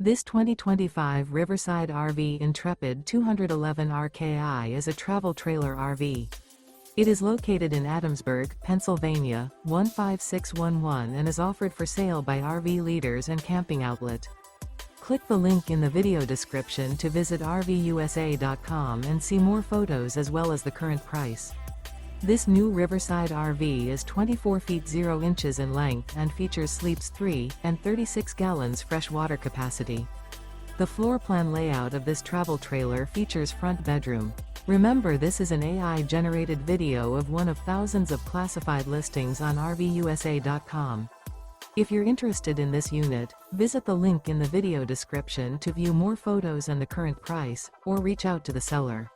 This 2025 Riverside RV Intrepid 211 RKI is a travel trailer RV. It is located in Adamsburg, Pennsylvania, 15611 and is offered for sale by RV Leaders and Camping Outlet. Click the link in the video description to visit RVUSA.com and see more photos as well as the current price. This new Riverside RV is 24 feet 0 inches in length and features sleeps 3 and 36 gallons fresh water capacity. The floor plan layout of this travel trailer features front bedroom. Remember, this is an AI-generated video of one of thousands of classified listings on RVUSA.com. If you're interested in this unit, visit the link in the video description to view more photos and the current price, or reach out to the seller.